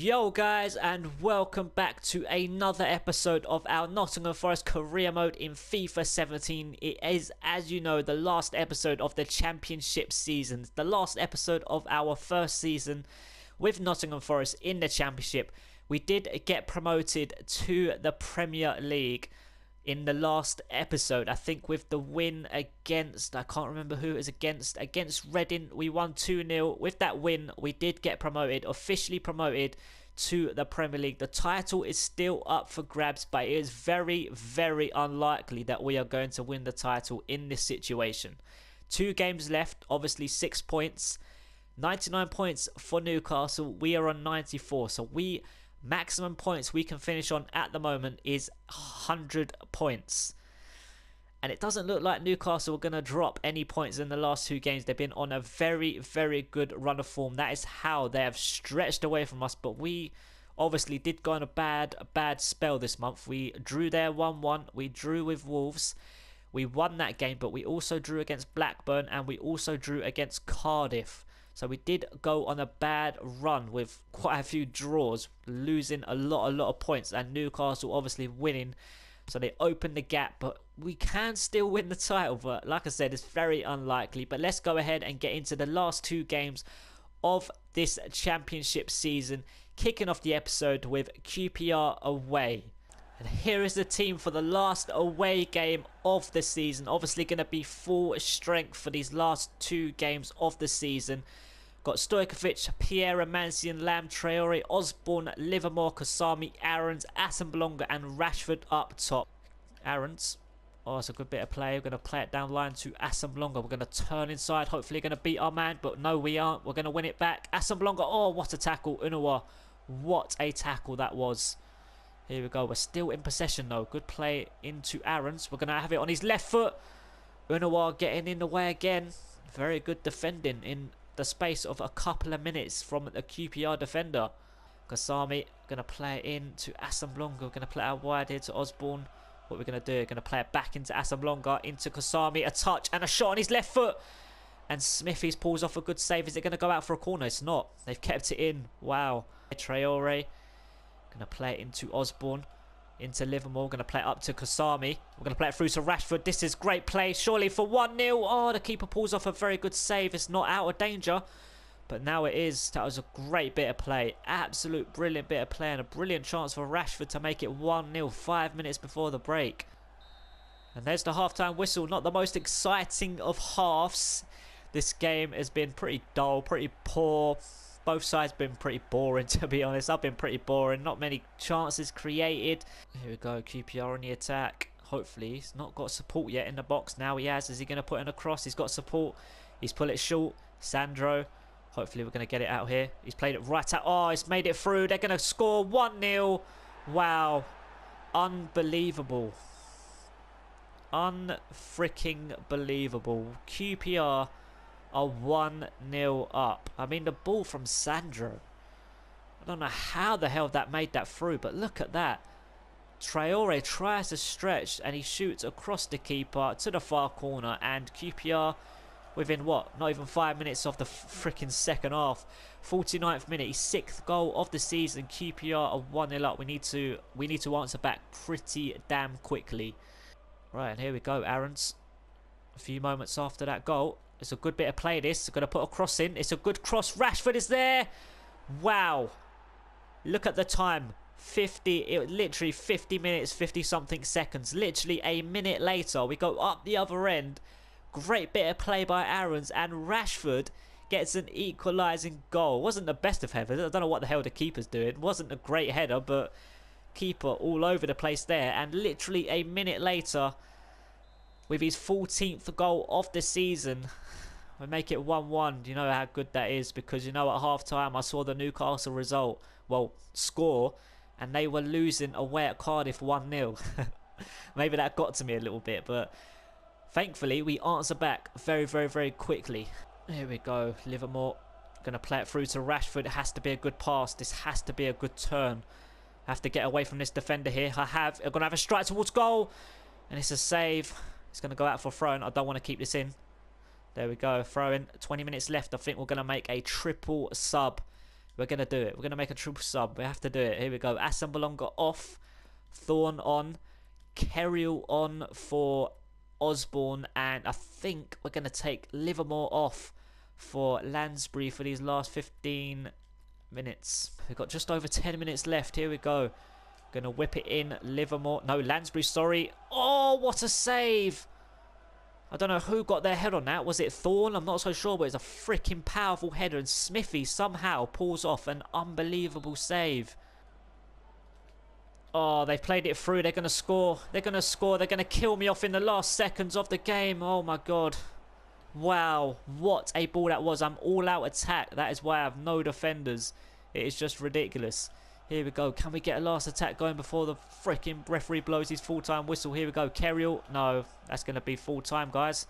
Yo guys, and welcome back to another episode of our Nottingham Forest career mode in FIFA 17. It is, as you know, the last episode of the championship season, the last episode of our first season with Nottingham Forest in the championship. We did get promoted to the Premier League in the last episode, I think, with the win against, I can't remember who it was against Reading. We won 2-0. With that win, we did get promoted, officially promoted to the Premier League. The title is still up for grabs, but it is very, very unlikely that we are going to win the title in this situation. 2 games left, obviously 6 points, 99 points for Newcastle. We are on 94, so maximum points we can finish on at the moment is 100 points. And it doesn't look like Newcastle are going to drop any points in the last 2 games. They've been on a very, very good run of form. That is how they have stretched away from us. But we obviously did go on a bad spell this month. We drew there 1-1. We drew with Wolves. We won that game, but we also drew against Blackburn and we also drew against Cardiff. So we did go on a bad run with quite a few draws, losing a lot of points, and Newcastle obviously winning. So they opened the gap, but we can still win the title. But like I said, it's very unlikely. But let's go ahead and get into the last 2 games of this championship season, kicking off the episode with QPR away. And here is the team for the last away game of the season. Obviously going to be full strength for these last 2 games of the season. Got Stojkovic, Pierre, Mansian, Lam, Traore, Osborne, Livermore, Kasami, Aarons, Assemblonga and Rashford up top. Aarons. Oh, it's a good bit of play. We're going to play it down line to Assemblonga. We're going to turn inside. Hopefully going to beat our man. But no, we aren't. We're going to win it back. Assemblonga. Oh, what a tackle. Unua. What a tackle that was. Here we go. We're still in possession though. Good play into Aarons. We're going to have it on his left foot. Unua getting in the way again. Very good defending in the space of a couple of minutes from the QPR defender. Kasami going to play it in to Assemblonga. We're going to play it out wide here to Osborne. What we're going to do, we're going to play it back into Assemblonga, into Kasami. A touch and a shot on his left foot. And Smithies pulls off a good save. Is it going to go out for a corner? It's not. They've kept it in. Wow. Traore. Going to play it into Osborne, into Livermore. Going to play it up to Kasami. We're going to play it through to Rashford. This is great play, surely for 1-0. Oh, the keeper pulls off a very good save. It's not out of danger, but now it is. That was a great bit of play. Absolute brilliant bit of play and a brilliant chance for Rashford to make it 1-0 5 minutes before the break. And there's the half-time whistle. Not the most exciting of halves. This game has been pretty dull, pretty poor. Both sides been pretty boring, to be honest. I've been pretty boring. Not many chances created. Here we go. QPR on the attack. Hopefully he's not got support yet in the box. Now he has. Is he going to put in a cross? He's got support. He's pulled it short. Sandro. Hopefully we're going to get it out here. He's played it right out. Oh, he's made it through. They're going to score 1-0. Wow. Unbelievable. Unfreaking believable. QPR are 1-0 up. I mean, the ball from Sandro. I don't know how the hell that made that through, but look at that. Traore tries to stretch and he shoots across the keeper to the far corner, and QPR within what? Not even 5 minutes of the freaking second half. 49th minute, his 6th goal of the season. QPR are 1-0 up. We need to answer back pretty damn quickly. Right, and here we go, Aarons. A few moments after that goal. It's a good bit of play this. Going to put a cross in. It's a good cross. Rashford is there. Wow. Look at the time. Literally 50 minutes, 50 something seconds. Literally a minute later, we go up the other end. Great bit of play by Aarons, and Rashford gets an equalising goal. Wasn't the best of headers. I don't know what the hell the keeper's doing. Wasn't a great header, but keeper all over the place there. And literally a minute later, with his 14th goal of the season, we make it 1-1. You know how good that is, because you know at half time I saw the Newcastle result, well, score, and they were losing away at Cardiff 1-0. Maybe that got to me a little bit, but thankfully we answer back very, very, very quickly. Here we go. Livermore going to play it through to Rashford. It has to be a good pass. This has to be a good turn. I have to get away from this defender here. I'm going to have a strike towards goal, and it's a save. It's going to go out for a throw, and I don't want to keep this in. There we go, throw in. 20 minutes left. I think we're going to make a triple sub. We're going to do it. We're going to make a triple sub. We have to do it. Here we go. Asambolonga off. Thorn on. Kerrill on for Osborne. And I think we're going to take Livermore off for Lansbury for these last 15 minutes. We've got just over 10 minutes left. Here we go. Going to whip it in. Livermore. No, Lansbury, sorry. Oh, what a save. I don't know who got their head on that. Was it Thorn? I'm not so sure, but it's a freaking powerful header. And Smithy somehow pulls off an unbelievable save. Oh, they played it through. They're going to score. They're going to score. They're going to kill me off in the last seconds of the game. Oh, my God. Wow. What a ball that was. I'm all out attack. That is why I have no defenders. It is just ridiculous. Here we go. Can we get a last attack going before the freaking referee blows his full-time whistle? Here we go. Kerrill. No, that's going to be full-time, guys.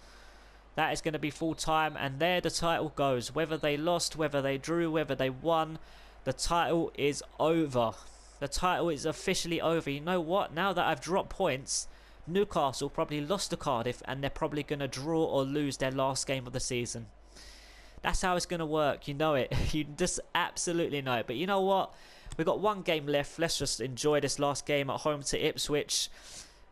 That is going to be full-time. And there the title goes. Whether they lost, whether they drew, whether they won, the title is over. The title is officially over. You know what? Now that I've dropped points, Newcastle probably lost to Cardiff and they're probably going to draw or lose their last game of the season. That's how it's going to work. You know it. You just absolutely know it. But you know what? We've got one game left. Let's just enjoy this last game at home to Ipswich.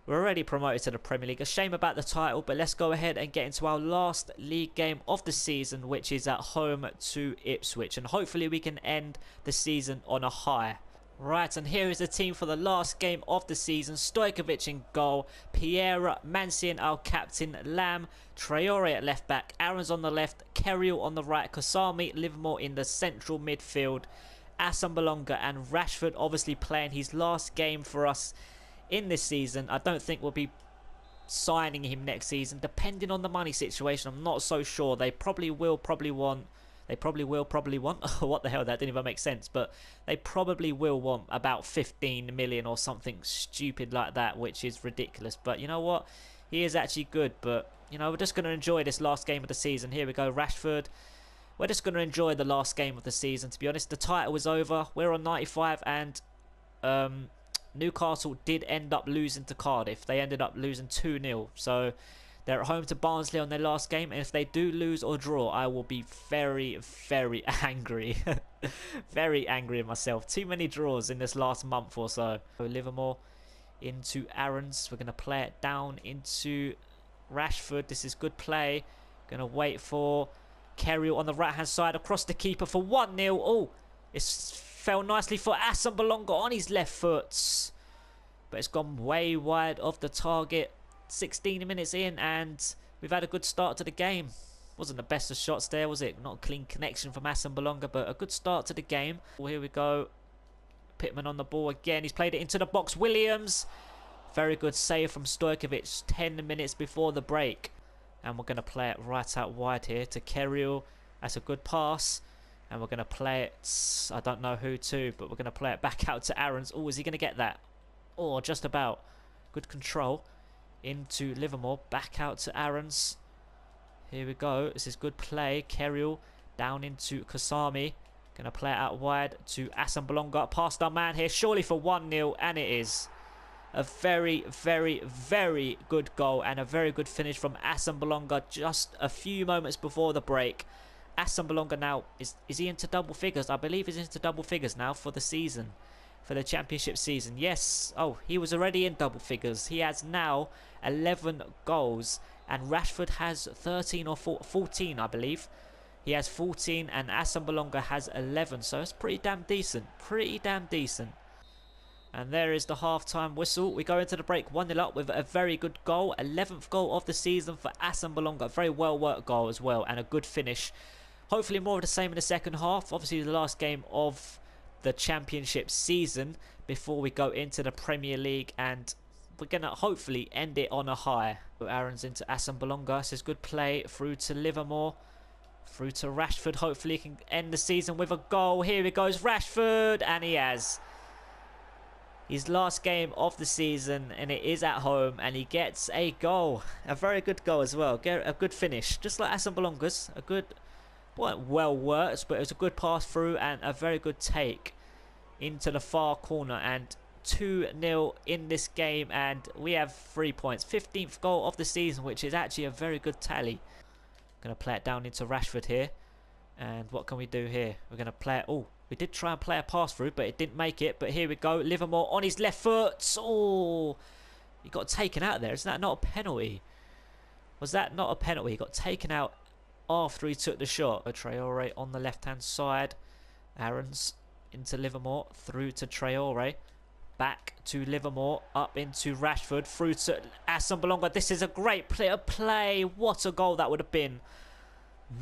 We're already promoted to the Premier League. A shame about the title, but let's go ahead and get into our last league game of the season, which is at home to Ipswich. And hopefully we can end the season on a high. Right, and here is the team for the last game of the season. Stojkovic in goal, Pierre, Mancian, our captain, Lamb, Traore at left back, Aarons on the left, Kerrill on the right, Kasami, Livermore in the central midfield, Asambolonga and Rashford obviously playing his last game for us in this season. I don't think we'll be signing him next season, depending on the money situation. I'm not so sure. They probably will, probably want. What the hell, that didn't even make sense. But they probably will want about 15 million or something stupid like that, which is ridiculous. But you know what? He is actually good. But, you know, we're just going to enjoy this last game of the season. Here we go, Rashford. We're just going to enjoy the last game of the season, to be honest. The title is over. We're on 95 and Newcastle did end up losing to Cardiff. They ended up losing 2-0. So they're at home to Barnsley on their last game. And if they do lose or draw, I will be very, very angry. Very angry at myself. Too many draws in this last month or so. Livermore into Aarons. We're going to play it down into Rashford. This is good play. Going to wait for Kerrill on the right-hand side across the keeper for 1-0. Oh, it fell nicely for Asambolonga on his left foot. But it's gone way wide of the target. 16 minutes in and we've had a good start to the game. Wasn't the best of shots there, was it? Not a clean connection from Asambolonga, but a good start to the game. Well, here we go. Pittman on the ball again. He's played it into the box. Williams. Very good save from Stojkovic 10 minutes before the break. And we're going to play it right out wide here to Kerrill. That's a good pass. And we're going to play it, I don't know who to, but we're going to play it back out to Aarons. Oh, is he going to get that? Oh, just about. Good control. Into Livermore. Back out to Aarons. Here we go. This is good play. Kerrill down into Kasami. Going to play it out wide to Asambolonga. Past our man here. Surely for 1-0. And it is. A very, very, very good goal and a very good finish from Asambolonga just a few moments before the break. Asambolonga now, is he into double figures? I believe he's into double figures now for the season, for the championship season. Yes, oh, he was already in double figures. He has now 11 goals and Rashford has 13 or 14, I believe. He has 14 and Asambolonga has 11, so it's pretty damn decent. Pretty damn decent. And there is the half-time whistle. We go into the break 1-0 up with a very good goal. 11th goal of the season for Asambolonga. A very well-worked goal as well and a good finish. Hopefully more of the same in the second half. Obviously the last game of the championship season before we go into the Premier League. And we're going to hopefully end it on a high. Aarons into Asambolonga. This is good play through to Livermore. Through to Rashford. Hopefully he can end the season with a goal. Here he goes, Rashford. And he has. His last game of the season, and it is at home, and he gets a goal. A very good goal as well. A good finish. Just like Asambolonga's. A good, well worked, but it was a good pass through and a very good take into the far corner. And 2-0 in this game, and we have 3 points. 15th goal of the season, which is actually a very good tally. Going to play it down into Rashford here. And what can we do here? We're going to play it. Oh, We did try and play a pass through, but it didn't make it. But here we go. Livermore on his left foot. Oh, he got taken out there. Isn't that not a penalty? Was that not a penalty? He got taken out after he took the shot. Traore on the left-hand side. Aarons into Livermore. Through to Traore. Back to Livermore. Up into Rashford. Through to Asombalonga. This is a great play. What a goal that would have been.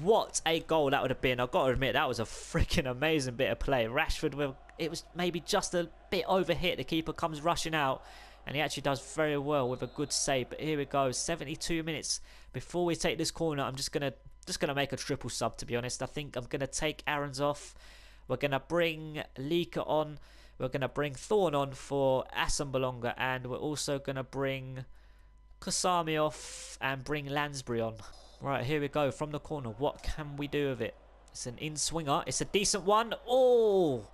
What a goal that would have been. I've got to admit, that was a freaking amazing bit of play. Rashford, it was maybe just a bit overhit. The keeper comes rushing out, and he actually does very well with a good save. But here we go, 72 minutes before we take this corner. I'm just gonna make a triple sub, to be honest. I think I'm gonna take Aarons off. We're gonna bring Lika on. We're gonna bring Thorne on for Asombalonga, and we're also gonna bring Kasami off and bring Lansbury on. Right, here we go from the corner. What can we do with it? It's an in-swinger. It's a decent one. Oh!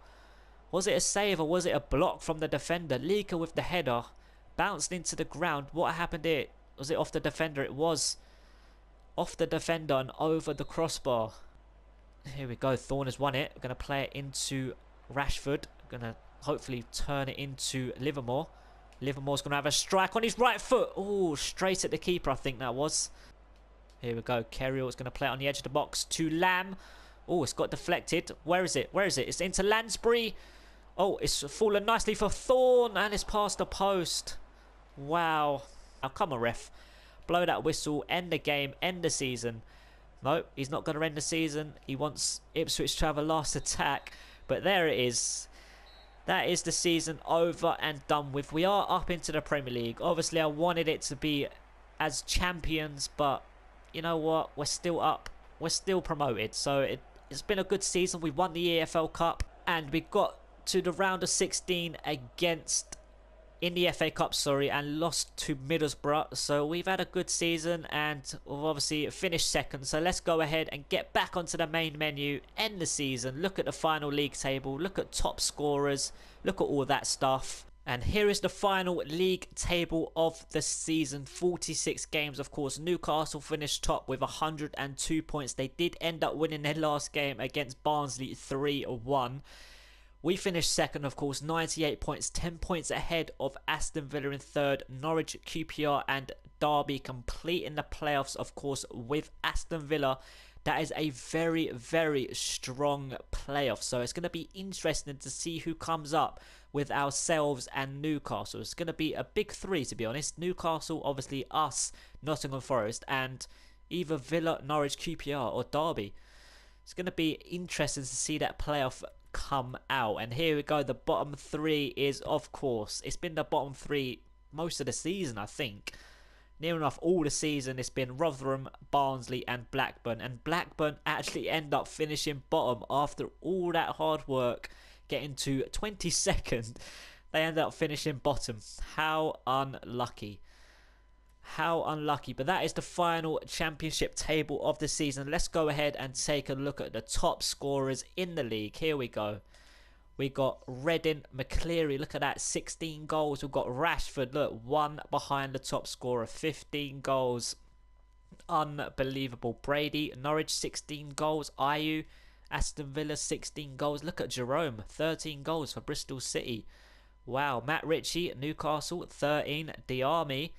Was it a save or was it a block from the defender? Lika with the header. Bounced into the ground. What happened here? Was it off the defender? It was off the defender and over the crossbar. Here we go. Thorne has won it. We're going to play it into Rashford. We're going to hopefully turn it into Livermore. Livermore's going to have a strike on his right foot. Oh, straight at the keeper, I think that was. Here we go. Kerrill is going to play it on the edge of the box to Lamb. Oh, it's got deflected. Where is it? Where is it? It's into Lansbury. Oh, it's fallen nicely for Thorne. And it's past the post. Wow. Now, come on, ref. Blow that whistle. End the game. End the season. No, he's not going to end the season. He wants Ipswich to have a last attack. But there it is. That is the season over and done with. We are up into the Premier League. Obviously, I wanted it to be as champions, but you know what? We're still up. We're still promoted. So it's been a good season. We won the EFL Cup and we got to the round of 16 in the FA Cup, and lost to Middlesbrough. So we've had a good season and we've obviously finished second. So let's go ahead and get back onto the main menu, end the season, look at the final league table, look at top scorers, look at all that stuff. And here is the final league table of the season. 46 games, of course. Newcastle finished top with 102 points. They did end up winning their last game against Barnsley 3-1. We finished second, of course, 98 points, 10 points ahead of Aston Villa in third. Norwich, QPR and Derby completing the playoffs, of course, with Aston Villa. That is a very, very strong playoff. So it's going to be interesting to see who comes up with ourselves and Newcastle. It's going to be a big three, to be honest. Newcastle, obviously us, Nottingham Forest, and either Villa, Norwich, QPR or Derby. It's going to be interesting to see that playoff come out. And here we go. The bottom three is, of course, it's been the bottom three most of the season, I think. Near enough all the season, it's been Rotherham, Barnsley and Blackburn. And Blackburn actually end up finishing bottom after all that hard work, getting to 22nd. They end up finishing bottom. How unlucky. How unlucky. But that is the final championship table of the season. Let's go ahead and take a look at the top scorers in the league. Here we go. We got Redding, McCleary, look at that, 16 goals. We've got Rashford, look, one behind the top scorer, 15 goals. Unbelievable. Brady, Norwich, 16 goals. Ayew, Aston Villa, 16 goals. Look at Jerome, 13 goals for Bristol City. Wow. Matt Ritchie, Newcastle, 13. Diarmi,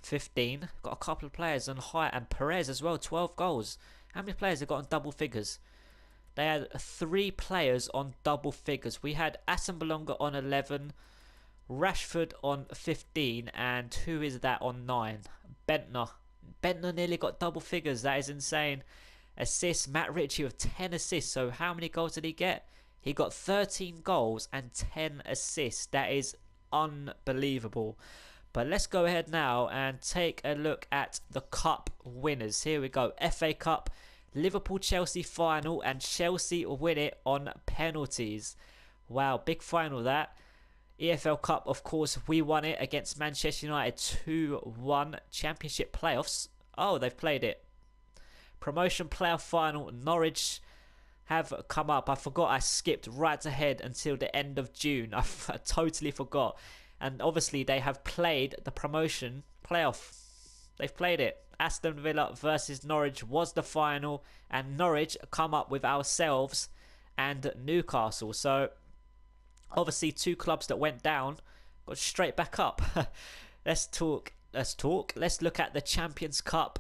15. Got a couple of players on high, and Perez as well, 12 goals. How many players have got on double figures? They had 3 players on double figures. We had Asombalonga on 11, Rashford on 15, and who is that on 9? Bentner. Bentner nearly got double figures. That is insane. Assists, Matt Ritchie with 10 assists. So how many goals did he get? He got 13 goals and 10 assists. That is unbelievable. But let's go ahead now and take a look at the cup winners. Here we go. FA Cup. Liverpool-Chelsea final, and Chelsea win it on penalties. Wow, big final that. EFL Cup, of course, we won it against Manchester United 2-1. Championship playoffs. Oh, they've played it. Promotion playoff final. Norwich have come up. I forgot I skipped right ahead until the end of June. I totally forgot. And obviously they have played the promotion playoff. They've played it. Aston Villa versus Norwich was the final, and Norwich come up with ourselves and Newcastle. So obviously 2 clubs that went down got straight back up. Let's look at the Champions Cup.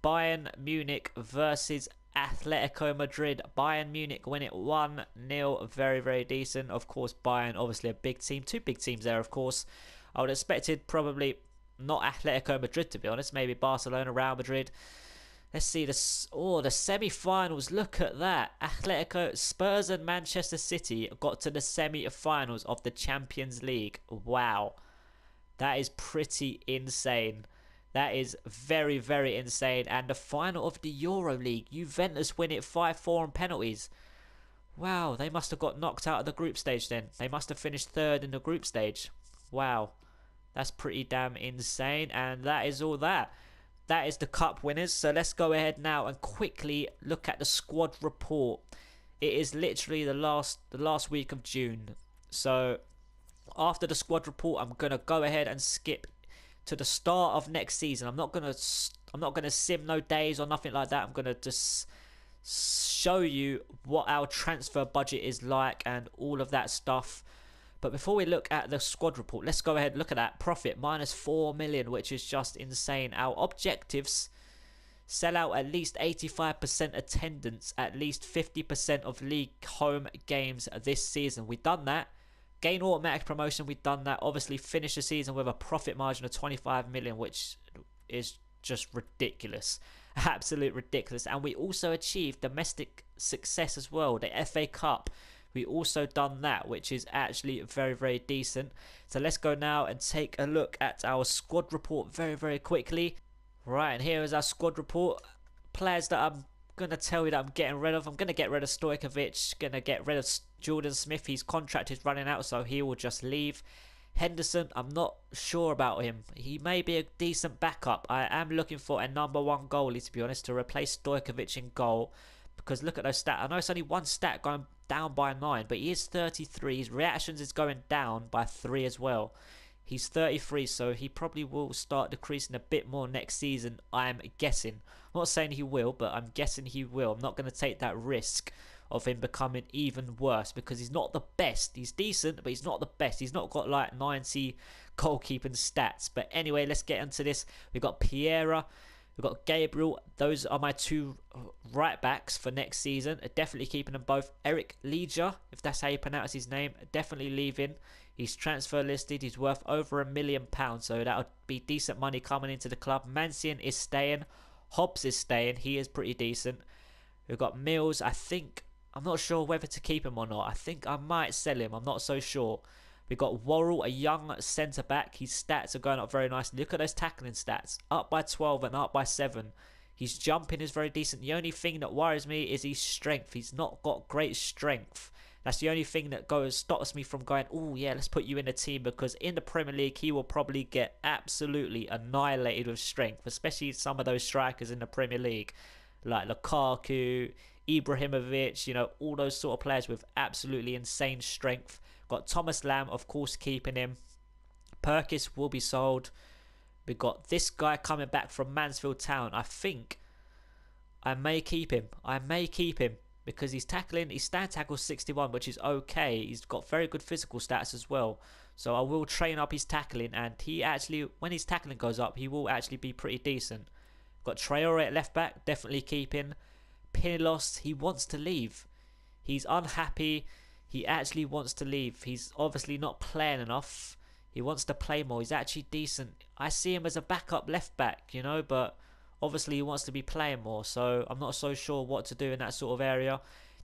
Bayern Munich versus Atletico Madrid. Bayern Munich win it 1-0. Very, very decent. Of course, Bayern, obviously a big team. 2 big teams there, of course. I would have expected probably not Atletico Madrid, to be honest. Maybe Barcelona, Real Madrid. Let's see this. Oh, the semi-finals. Look at that. Atletico, Spurs and Manchester City got to the semi-finals of the Champions League. Wow. That is pretty insane. That is very, very insane. And the final of the Euro League. Juventus win it 5-4 on penalties. Wow, they must have got knocked out of the group stage then. They must have finished 3rd in the group stage. Wow. That's pretty damn insane. And that is all that. That is the cup winners. So let's go ahead now and quickly look at the squad report. It is literally the last week of June. So after the squad report, I'm going to go ahead and skip to the start of next season. I'm not gonna sim no days or nothing like that. I'm gonna just show you what our transfer budget is like and all of that stuff. But before we look at the squad report, let's go ahead and look at that. Profit -4 million, which is just insane. Our objectives: sell out at least 85% attendance, at least 50% of league home games this season. We've done that. Gain automatic promotion, we've done that. Obviously finish the season with a profit margin of 25 million, which is just ridiculous. Absolute ridiculous. And we also achieved domestic success as well. The FA Cup, we also done that, which is actually very, very decent. So let's go now and take a look at our squad report very, very quickly. Right, and here is our squad report. Players that I'm going to tell you that I'm getting rid of. I'm going to get rid of Stojkovic. Going to get rid of Jordan Smith. His contract is running out, so he will just leave. Henderson, I'm not sure about him. He may be a decent backup. I am looking for a #1 goalie, to be honest, to replace Stojkovic in goal. Because look at those stats. I know it's only 1 stat going down by 9, but he is 33. His reactions is going down by 3 as well. He's 33, so he probably will start decreasing a bit more next season, I'm guessing. I'm not saying he will, but I'm guessing he will. I'm not going to take that risk of him becoming even worse, because he's not the best. He's decent, but he's not the best. He's not got like 90 goalkeeping stats. But anyway, let's get into this. We've got Piera, we've got Gabriel. Those are my 2 right backs for next season. Definitely keeping them both. Eric Leger, if that's how you pronounce his name, definitely leaving. He's transfer listed. He's worth over £1 million, so that would be decent money coming into the club. Mancian is staying. Hobbs is staying. He is pretty decent. We've got Mills. I'm not sure whether to keep him or not. I think I might sell him. I'm not so sure. We've got Worrell, a young centre-back. His stats are going up very nicely. Look at those tackling stats. Up by 12 and up by 7. His jumping is very decent. The only thing that worries me is his strength. He's not got great strength. That's the only thing that stops me from going, oh yeah, let's put you in a team, because in the Premier League, he will probably get absolutely annihilated with strength, especially some of those strikers in the Premier League, like Lukaku, Ibrahimovic, you know, all those sort of players with absolutely insane strength. Got Thomas Lamb, of course, keeping him. Perkis will be sold. We've got this guy coming back from Mansfield Town. I think I may keep him. Because he's stand tackle 61, which is okay. He's got very good physical stats as well. So I will train up his tackling, and he actually, when his tackling goes up, he will actually be pretty decent. Got Traore at left back, definitely keeping. Pinillos, he wants to leave. He's unhappy. He actually wants to leave. He's obviously not playing enough. He wants to play more. He's actually decent. I see him as a backup left back, you know, but obviously he wants to be playing more, so I'm not so sure what to do in that sort of area.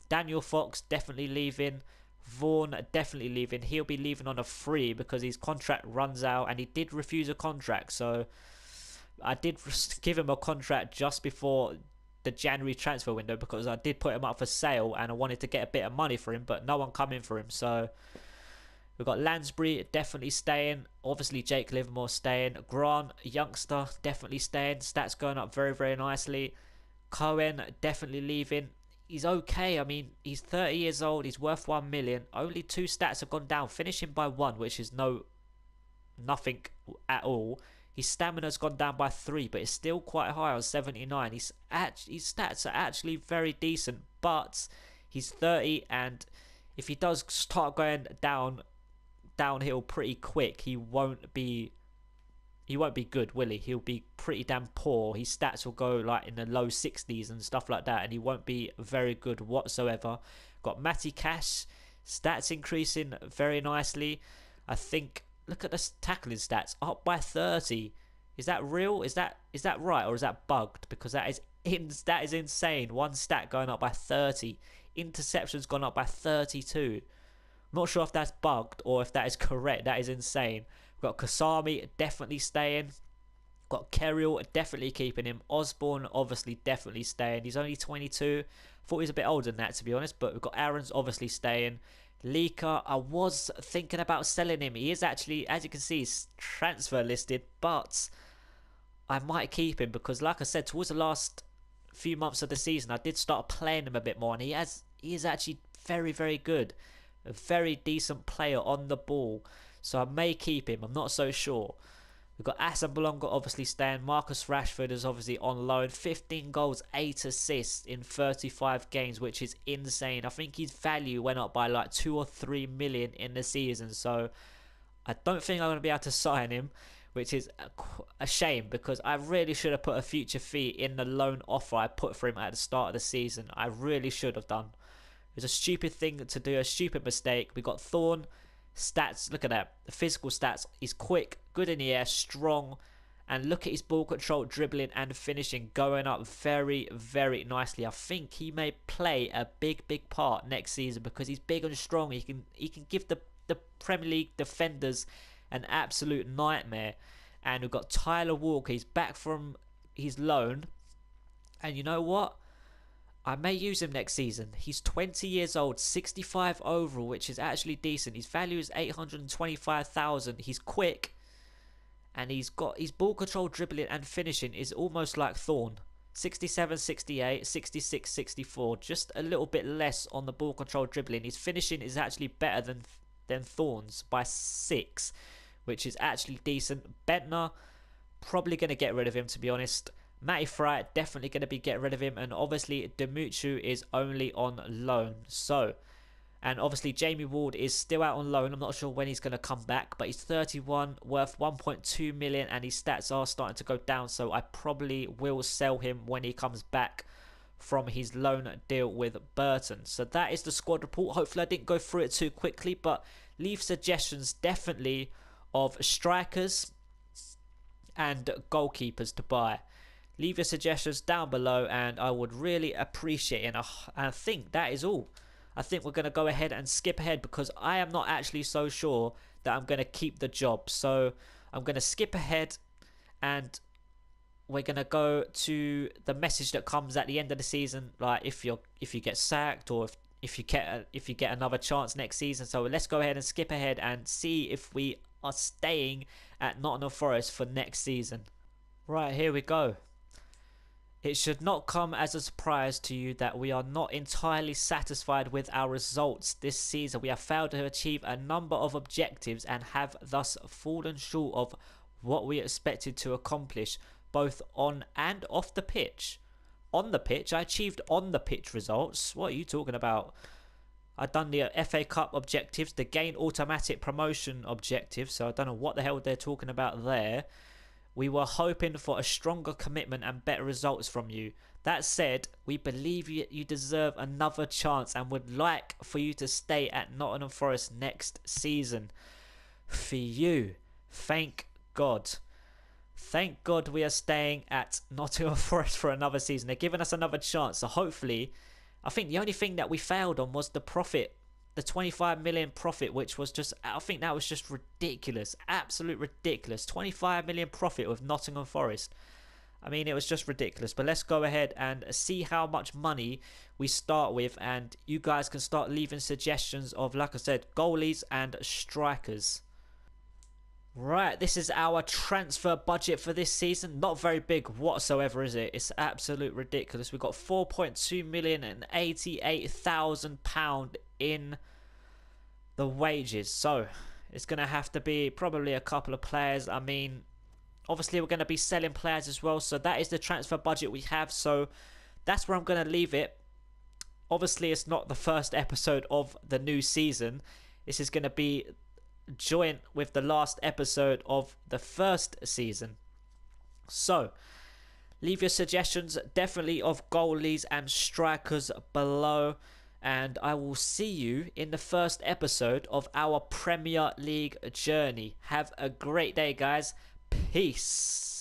Daniel Fox definitely leaving. Vaughan definitely leaving. He'll be leaving on a free because his contract runs out, and he did refuse a contract, so I did give him a contract just before the January transfer window, because I did put him up for sale and I wanted to get a bit of money for him, but no one come in for him. So we've got Lansbury definitely staying. Obviously Jake Livermore staying. Grant, youngster, definitely staying. Stats going up very, very nicely. Cohen definitely leaving. He's okay. I mean, he's 30 years old. He's worth 1 million. Only 2 stats have gone down. Finishing by 1, which is nothing at all. His stamina's gone down by 3, but it's still quite high on 79. His stats are actually very decent, but He's 30, and if he does start going downhill pretty quick, he won't be good, will he? He'll be pretty damn poor. His stats will go like in the low 60s and stuff like that, and he won't be very good whatsoever. Got Matty Cash, stats increasing very nicely. I think, look at the tackling stats, up by 30. Is that real? Is that right, or is that bugged? Because that is insane. One stat going up by 30. Interceptions gone up by 32. I'm not sure if that's bugged or if that is correct. That is insane. We've got Kasami definitely staying. Got Kerrill definitely keeping him. Osborne obviously definitely staying. He's only 22. Thought he was a bit older than that, to be honest. But we've got Aaron's obviously staying. Leaker, I was thinking about selling him. He is actually, as you can see, he's transfer listed. But I might keep him because, like I said, towards the last few months of the season, I did start playing him a bit more. And he is actually very, very good. A very decent player on the ball. So I may keep him. I'm not so sure. We've got Asablonga obviously staying. Marcus Rashford is obviously on loan. 15 goals, 8 assists in 35 games, which is insane. I think his value went up by like 2 or 3 million in the season. So I don't think I'm going to be able to sign him, which is a shame because I really should have put a future fee in the loan offer I put for him at the start of the season. I really should have done. It was a stupid thing to do, a stupid mistake. We got Thorne. Stats, look at that. The physical stats. He's quick, good in the air, strong. And look at his ball control, dribbling and finishing going up very, very nicely. I think he may play a big, big part next season because he's big and strong. He can give the Premier League defenders an absolute nightmare. And we've got Tyler Walker. He's back from his loan. And you know what? I may use him next season. He's 20 years old, 65 overall, which is actually decent. His value is 825,000. He's quick, and he's got his ball control, dribbling, and finishing is almost like Thorne. 67, 68, 66, 64. Just a little bit less on the ball control, dribbling. His finishing is actually better than Thorne's by 6, which is actually decent. Bentner, probably going to get rid of him, to be honest. Matty Fry, definitely going to be getting rid of him. And obviously, Demuchu is only on loan. So, and obviously, Jamie Ward is still out on loan. I'm not sure when he's going to come back. But he's 31, worth 1.2 million. And his stats are starting to go down. So, I probably will sell him when he comes back from his loan deal with Burton. So, that is the squad report. Hopefully, I didn't go through it too quickly. But leave suggestions definitely of strikers and goalkeepers to buy. Leave your suggestions down below and I would really appreciate it. And I think that is all. I think we're going to go ahead and skip ahead because I am not actually so sure that I'm going to keep the job. So I'm going to skip ahead and we're going to go to the message that comes at the end of the season. Like if you get sacked or if you get another chance next season. So let's go ahead and skip ahead and see if we are staying at Nottingham Forest for next season. Right, here we go. It should not come as a surprise to you that we are not entirely satisfied with our results this season. We have failed to achieve a number of objectives and have thus fallen short of what we expected to accomplish both on and off the pitch. On the pitch, I achieved on the pitch results. What are you talking about? I've done the FA Cup objectives, the gain automatic promotion objective, so I don't know what the hell they're talking about there. We were hoping for a stronger commitment and better results from you. That said, we believe you deserve another chance and would like for you to stay at Nottingham Forest next season. For you, thank God. Thank God we are staying at Nottingham Forest for another season. They're giving us another chance. So hopefully, I think the only thing that we failed on was the profit. The 25 million profit, which was just, I think that was just ridiculous. Absolute ridiculous. 25 million profit with Nottingham Forest. I mean, it was just ridiculous. But let's go ahead and see how much money we start with. And you guys can start leaving suggestions of, like I said, goalies and strikers. Right, this is our transfer budget for this season. Not very big whatsoever, is it? It's absolute ridiculous. We've got £4.2 million and £88,000 in the wages. So, it's going to have to be probably a couple of players. I mean, obviously we're going to be selling players as well. So, that is the transfer budget we have. So, that's where I'm going to leave it. Obviously, it's not the first episode of the new season. This is going to be joint with the last episode of the first season. So, leave your suggestions definitely of goalies and strikers below. And I will see you in the first episode of our Premier League journey. Have a great day, guys. Peace.